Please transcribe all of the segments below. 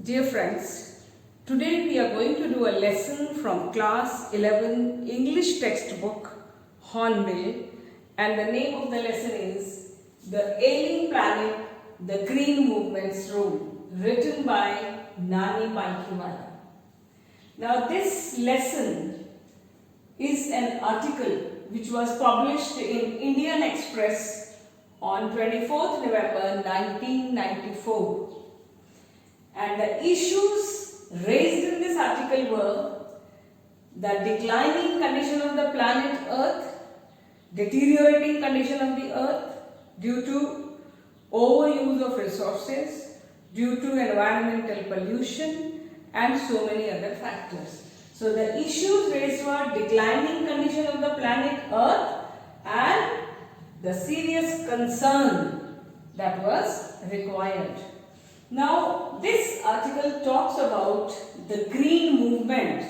Dear friends, today we are going to do a lesson from class 11 English textbook Hornbill, and the name of the lesson is The Alien Planet, the Green Movement's Role, written by Nani Palkhiwala. Now this lesson is an article which was published in Indian Express on 24th November 1994. And the issues raised in this article were the declining condition of the planet Earth, deteriorating condition of the Earth due to overuse of resources, due to environmental pollution and so many other factors. So the issues raised were declining condition of the planet Earth and the serious concern that was required. Now, this article talks about the green movement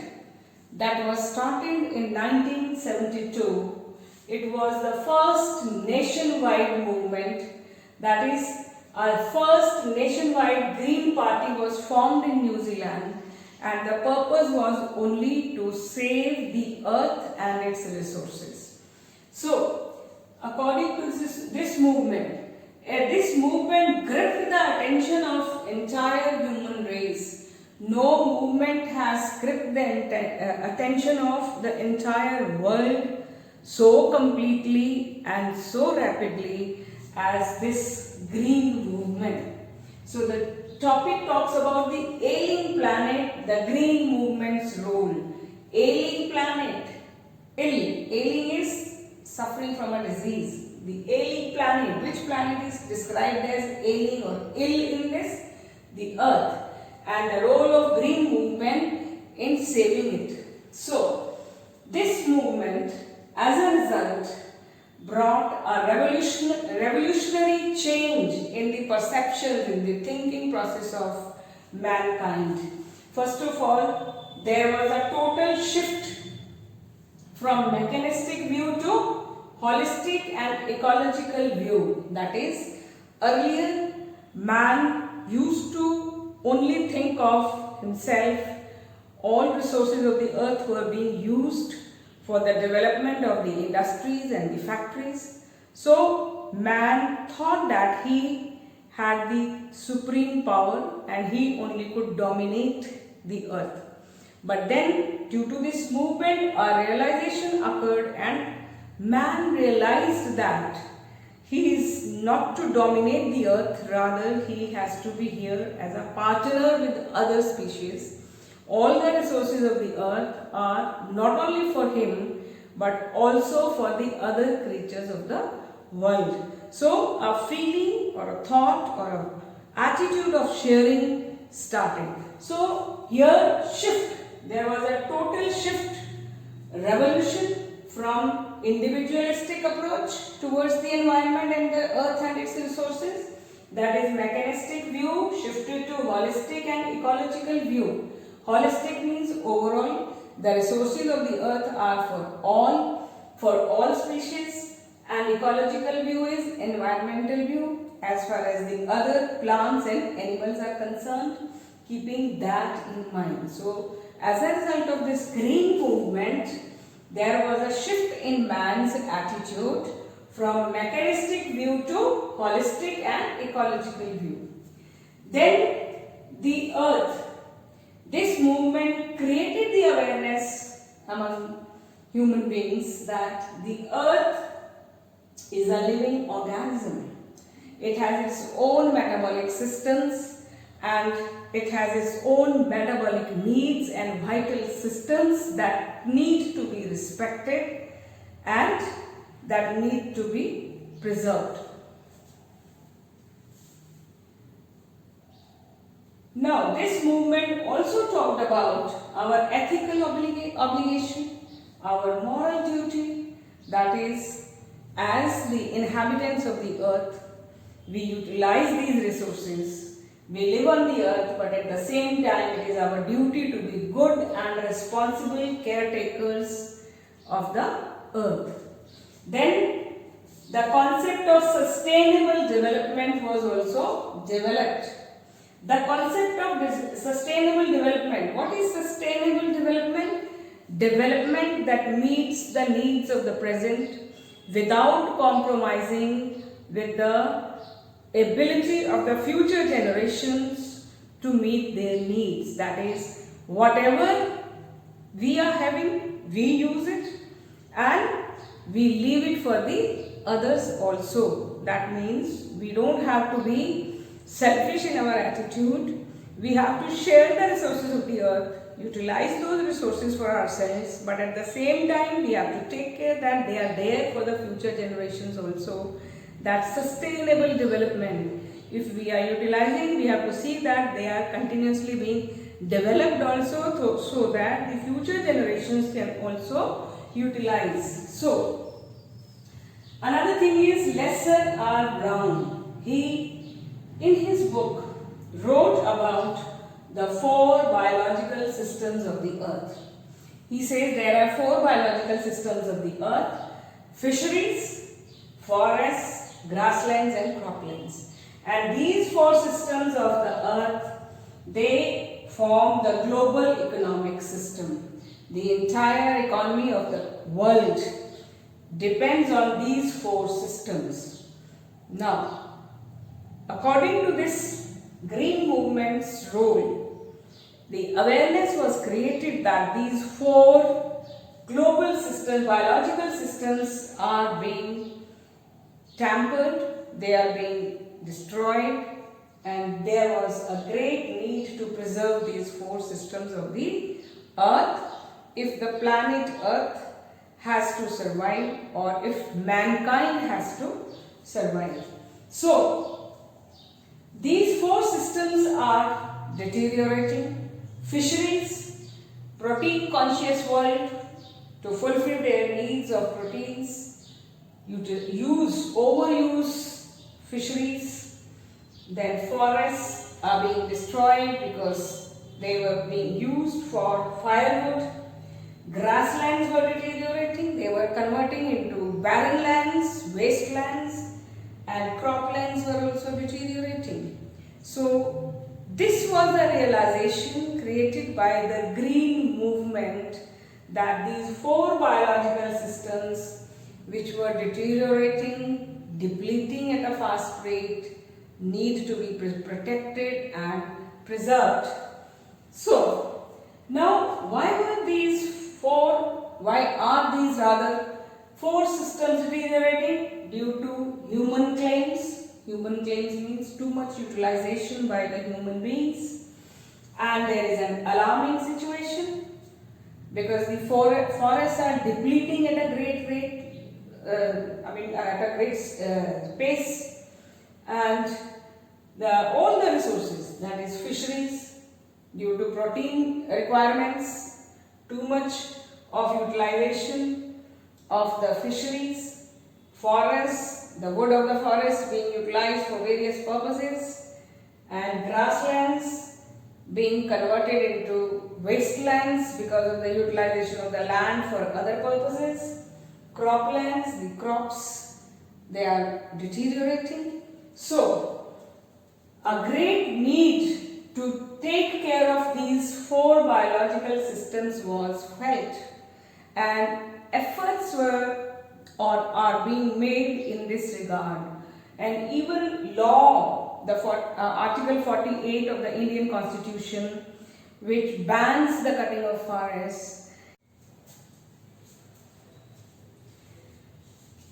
that was started in 1972. It was the first nationwide movement, that is, our first nationwide Green Party was formed in New Zealand, and the purpose was only to save the earth and its resources. So, according to this movement gripped the attention of entire human race. No movement has gripped the attention of the entire world so completely and so rapidly as this green movement. So the topic talks about the alien planet, the green movement's role. Alien planet, alien is suffering from a disease. The alien planet, which planet is described as alien or ill in this? The Earth, and the role of green movement in saving it. So, this movement as a result brought a revolutionary change in the perceptions, in the thinking process of mankind. First of all, there was a total shift from mechanistic view to holistic and ecological view. That is, earlier man used to only think of himself. All resources of the earth were being used for the development of the industries and the factories. So man thought that he had the supreme power and he only could dominate the earth. But then, due to this movement, a realization occurred and man realized that he is not to dominate the earth, rather he has to be here as a partner with other species. All the resources of the earth are not only for him but also for the other creatures of the world. So a feeling or a thought or an attitude of sharing started. So here there was a total shift, revolution from individualistic approach towards the environment and the earth and its resources, that is mechanistic view, shifted to holistic and ecological view. Holistic means overall, the resources of the earth are for all species, and ecological view is environmental view as far as the other plants and animals are concerned, keeping that in mind. So as a result of this green movement, there was a shift in man's attitude from mechanistic view to holistic and ecological view. Then the earth, this movement created the awareness among human beings that the earth is a living organism. It has its own metabolic systems and it has its own metabolic needs and vital systems that need to be respected and that need to be preserved. Now, this movement also talked about our ethical obligation, our moral duty, that is, as the inhabitants of the earth, we utilize these resources. We live on the earth, but at the same time it is our duty to be good and responsible caretakers of the earth. Then the concept of sustainable development was also developed. The concept of sustainable development. What is sustainable development? Development that meets the needs of the present without compromising with the ability of the future generations to meet their needs. That is, whatever we are having, we use it and we leave it for the others also. That means we don't have to be selfish in our attitude. We have to share the resources of the earth, utilize those resources for ourselves, but at the same time we have to take care that they are there for the future generations also. That's sustainable development. If we are utilizing, we have to see that they are continuously being developed also so that the future generations can also utilize. So, another thing is Lesser R. Brown. He, in his book, wrote about the 4 biological systems of the earth. He says there are 4 biological systems of the earth: fisheries, forests, grasslands and croplands. And these 4 systems of the earth, they form the global economic system. The entire economy of the world depends on these 4 systems. Now, according to this green movement's role, the awareness was created that these 4 global systems, biological systems, are being tampered, they are being destroyed, and there was a great need to preserve these 4 systems of the earth if the planet earth has to survive, or if mankind has to survive. So, these 4 systems are deteriorating. Fisheries, protein conscious world, to fulfill their needs of proteins, overuse fisheries. Then forests are being destroyed because they were being used for firewood. Grasslands were deteriorating, they were converting into barren lands, wastelands, and croplands were also deteriorating. So this was the realization created by the green movement that these 4 biological systems, which were deteriorating, depleting at a fast rate, need to be protected and preserved. So, now why are these 4 systems deteriorating? Due to human claims. Human claims means too much utilization by the human beings, and there is an alarming situation because the forests are depleting at a great rate. At a great pace, and all the resources, that is fisheries, due to protein requirements, too much of utilization of the fisheries, forests, the wood of the forest being utilized for various purposes, and grasslands being converted into wastelands because of the utilization of the land for other purposes. Croplands, the crops, they are deteriorating. So, a great need to take care of these 4 biological systems was felt, and efforts are being made in this regard. And even law, the Article 48 of the Indian Constitution, which bans the cutting of forests.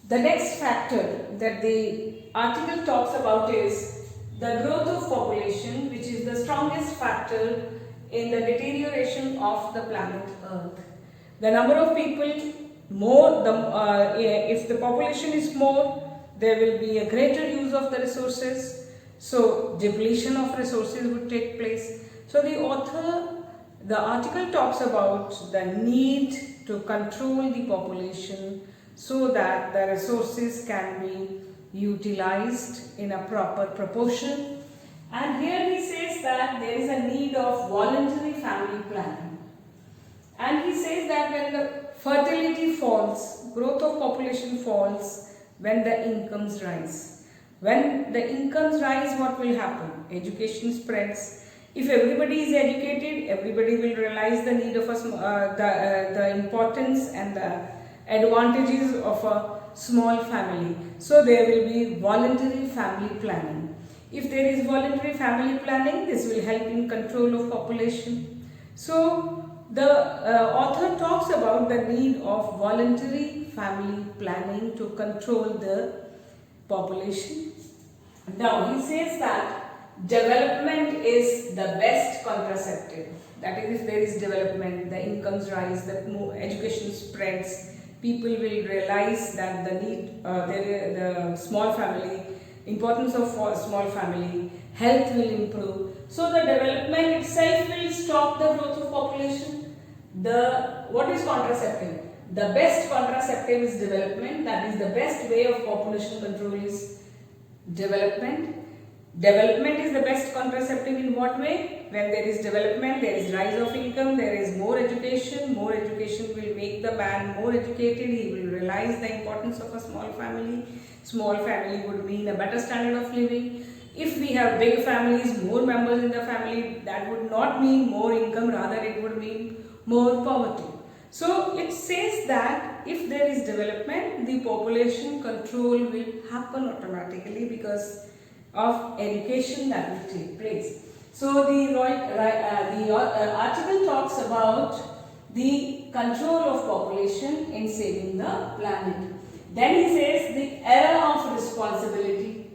The next factor that the article talks about is the growth of population, which is the strongest factor in the deterioration of the planet Earth. The number of people if the population is more, there will be a greater use of the resources, so depletion of resources would take place. So the article talks about the need to control the population so that the resources can be utilized in a proper proportion. And here he says that there is a need of voluntary family planning. And he says that when the fertility falls, growth of population falls when the incomes rise. When the incomes rise, what will happen? Education spreads. If everybody is educated, everybody will realize the need of the importance and the advantages of a small family. So there will be voluntary family planning. If there is voluntary family planning, this will help in control of population. So the author talks about the need of voluntary family planning to control the population. Now he says that development is the best contraceptive. That is, if there is development, the incomes rise, the more education spreads, people will realize that the need, the small family, importance of small family, health will improve. So the development itself will stop the growth of population. What is contraceptive? The best contraceptive is development. That is, the best way of population control is development. Development is the best contraceptive in what way? When there is development, there is rise of income, there is more education. More education will make the man more educated. He will realize the importance of a small family. Small family would mean a better standard of living. If we have big families, more members in the family, that would not mean more income, rather it would mean more poverty. So it says that if there is development, the population control will happen automatically because of education that will take place. So the article talks about the control of population in saving the planet. Then he says the era of responsibility.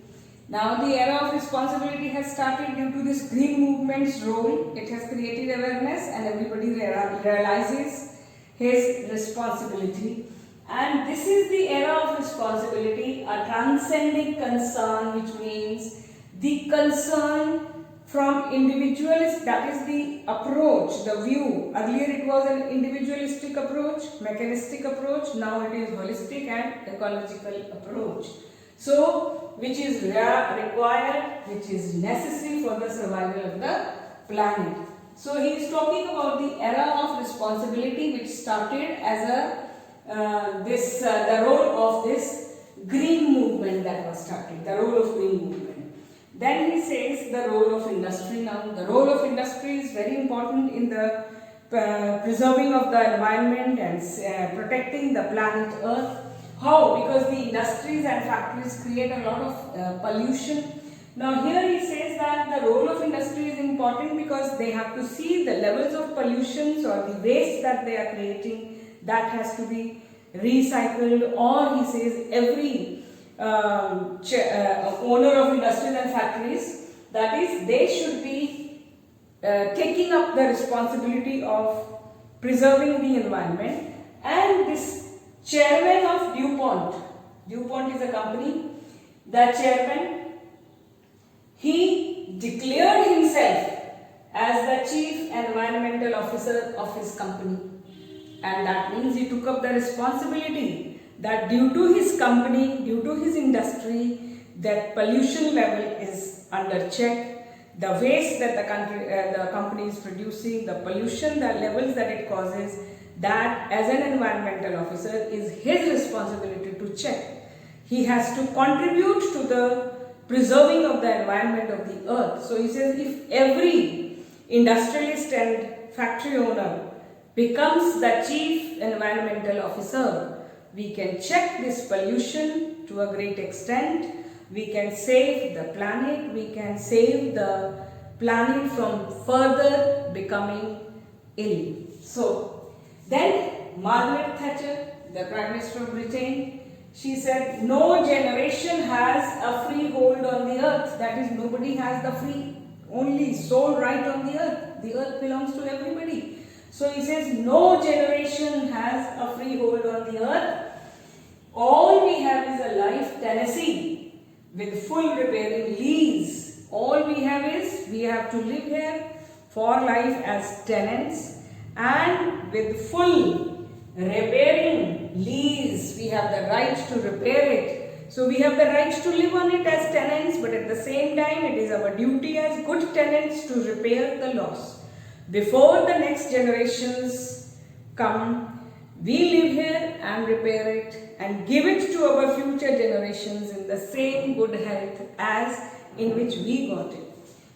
Now the era of responsibility has started due to this green movement's role. It has created awareness and everybody realizes his responsibility. And this is the era of responsibility, a transcending concern, which means the concern from individualist, that is the approach, the view. Earlier it was an individualistic approach, mechanistic approach, now it is holistic and ecological approach. So, which is required, which is necessary for the survival of the planet. So, he is talking about the era of responsibility which started as a the role of this green movement that was started, the role of green movement. Then he says the role of industry. Now the role of industry is very important in the preserving of the environment and protecting the planet Earth. How? Because the industries and factories create a lot of pollution. Now here he says that the role of industry is important because they have to see the levels of pollutions or the waste that they are creating, that has to be recycled, or he says every owner of industries and factories, that is, they should be taking up the responsibility of preserving the environment. And this chairman of DuPont is a company, the chairman, he declared himself as the chief environmental officer of his company. And that means he took up the responsibility that due to his company, due to his industry, that pollution level is under check. The waste that the company is producing, the pollution, the levels that it causes, that as an environmental officer is his responsibility to check. He has to contribute to the preserving of the environment of the earth. So he says if every industrialist and factory owner becomes the chief environmental officer, we can check this pollution to a great extent. We can save the planet, we can save the planet from further becoming ill. So, then Margaret Thatcher, the Prime Minister of Britain, she said, no generation has a free hold on the earth. That is, nobody has the free, only sole right on the earth. The earth belongs to everybody. So he says, no generation has a free hold on the earth. All we have is a life tenancy with full repairing lease. All we have is, we have to live here for life as tenants and with full repairing lease. We have the right to repair it. So we have the right to live on it as tenants, but at the same time it is our duty as good tenants to repair the loss. Before the next generations come, we live here and repair it and give it to our future generations in the same good health as in which we got it.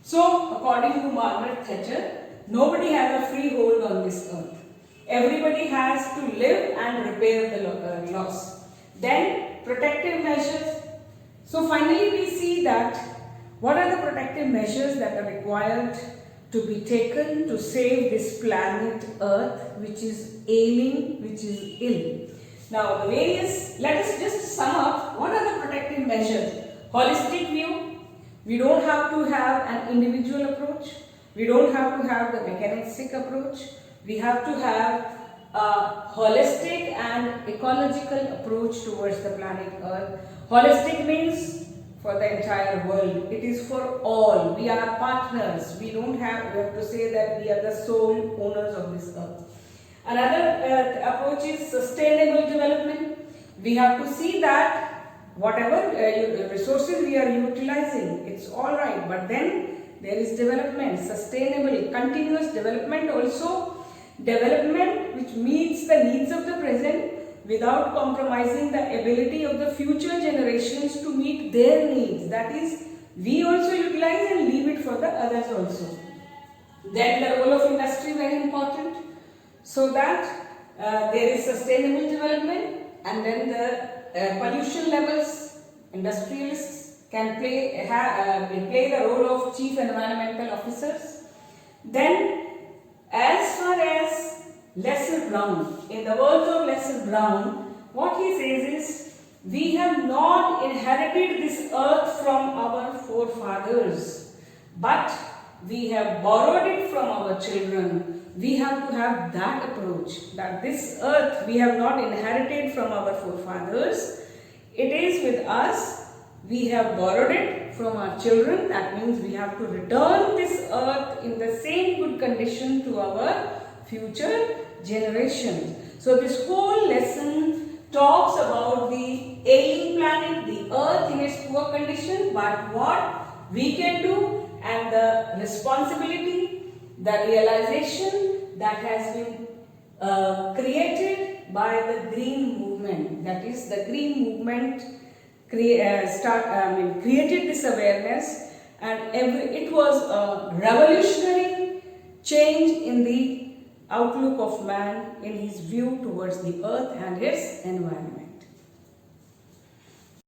So, according to Margaret Thatcher, nobody has a free hold on this earth. Everybody has to live and repair the loss. Then, protective measures. So, finally, we see that what are the protective measures that are required to be taken to save this planet Earth, which is ailing, which is ill. Now, let us just sum up what are the protective measures. Holistic view. We don't have to have an individual approach. We don't have to have the mechanistic approach. We have to have a holistic and ecological approach towards the planet Earth. Holistic means for the entire world. It is for all. We are partners. We have to say that we are the sole owners of this earth. Another approach is sustainable development. We have to see that whatever resources we are utilizing, it's all right, but then there is development, sustainable, continuous development also. Development which meets the needs of the present without compromising the ability of the future generations to meet their needs. That is, we also utilize and leave it for the others also. Then the role of industry very important, so that there is sustainable development, and then the pollution levels. Industrialists can play the role of chief environmental officers. Then, as far as Lesser Brown, in the words of Lesser Brown, what he says is, we have not inherited this earth from our forefathers, but we have borrowed it from our children. We have to have that approach, that this earth we have not inherited from our forefathers. It is with us. We have borrowed it from our children. That means we have to return this earth in the same good condition to our future generations. So this whole lesson talks about the ailing planet, the earth in its poor condition, but what we can do and the responsibility, the realization that has been created by the green movement. That is, the green movement created this awareness, and it was a revolutionary change in the outlook of man in his view towards the earth and its environment.